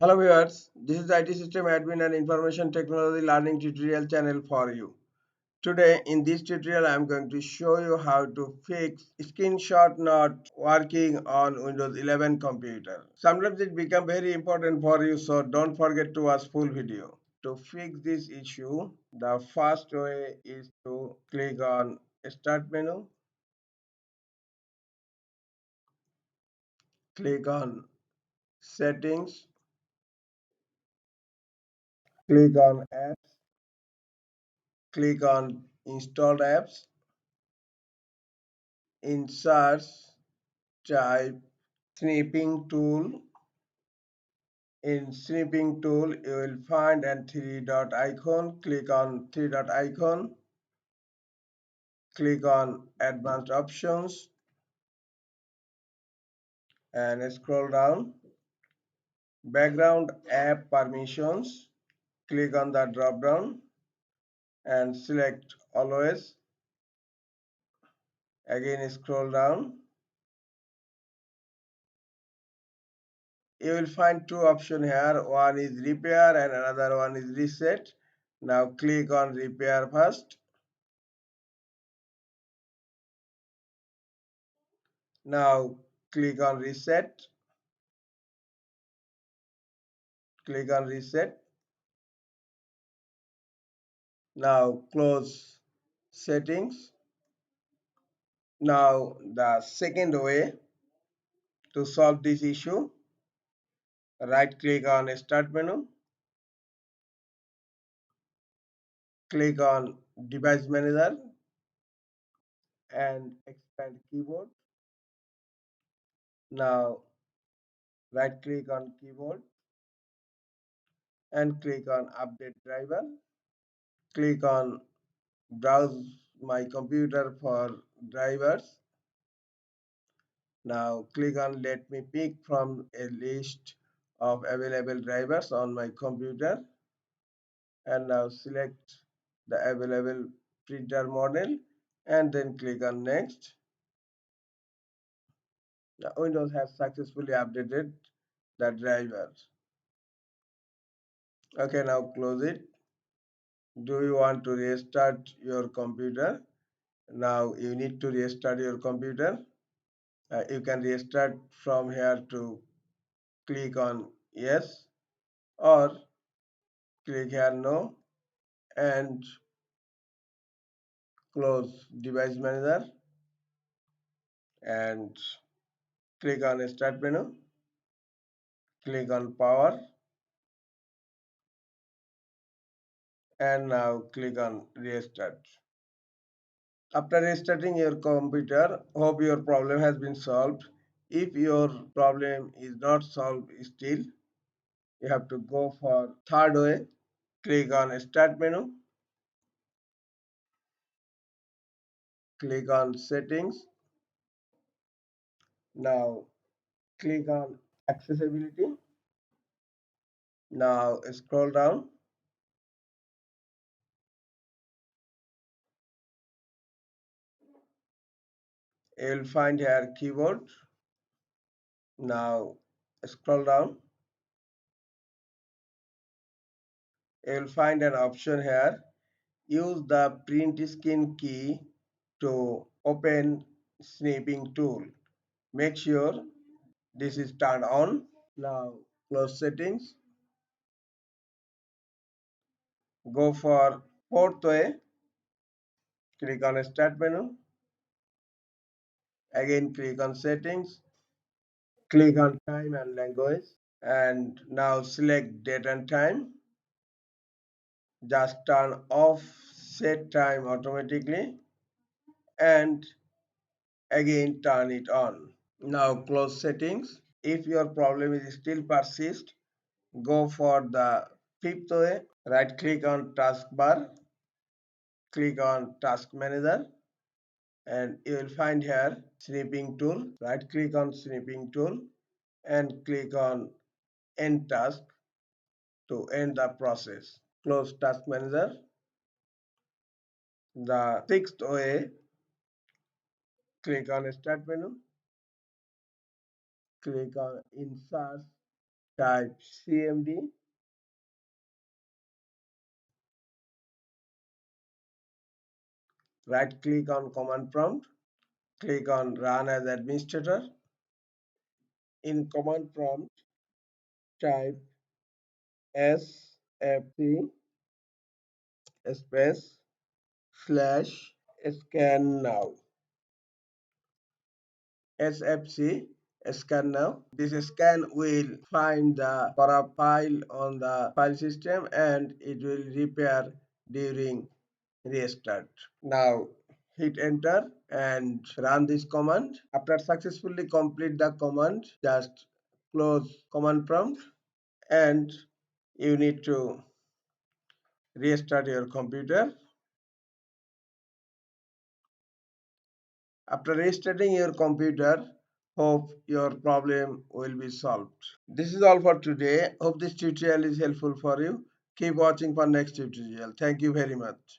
Hello viewers, this is IT System Admin and Information Technology Learning tutorial channel for you. Today in this tutorial I am going to show you how to fix screenshot not working on Windows 11 computer. Sometimes it becomes very important for you, so don't forget to watch full video. To fix this issue, the first way is to click on Start menu, click on Settings, click on Apps, click on Installed Apps. In search, type snipping tool. In snipping tool, you will find a three dot icon. Click on three dot icon. Click on advanced options and scroll down. Background app permissions. Click on the drop down and select always. Again scroll down. You will find two options here. One is repair and another one is reset. Now click on repair first. Now click on reset. Click on reset. Now close settings. Now the second way to solve this issue, right click on start menu. Click on device manager and expand keyboard. Now right click on keyboard and click on update driver. Click on browse my computer for drivers. Now click on let me pick from a list of available drivers on my computer, and now select the available printer model and then click on next. The Windows has successfully updated the drivers. Okay, now close it. Do you want to restart your computer? Now you need to restart your computer. You can restart from here to click on yes, or click here no and close device manager and click on start menu. Click on power and now click on restart. After restarting your computer, hope your problem has been solved. If your problem is not solved still, you have to go for third way. Click on start menu, click on settings. Now click on accessibility. Now scroll down. You will find here keyboard. Now scroll down. You will find an option here. Use the print screen key to open snipping tool. Make sure this is turned on. Now close settings. Go for fourth way. Click on start menu. Again click on settings. Click on time and language. And now select date and time. Just turn off set time automatically and again turn it on. Now close settings. If your problem is still persist, go for the fifth way. Right click on taskbar, click on task manager and you will find here snipping tool. Right click on snipping tool and click on end task to end the process. Close task manager. The sixth way, click on start menu, click on insert type CMD, right click on command prompt, click on run as administrator. In command prompt, type sfc space slash scan now. SFC scan now. This scan will find the corrupt file on the file system and it will repair during restart. Now hit enter and run this command. After successfully complete the command, just close command prompt and you need to restart your computer. After restarting your computer, hope your problem will be solved. This is all for today. Hope this tutorial is helpful for you. Keep watching for next tutorial. Thank you very much.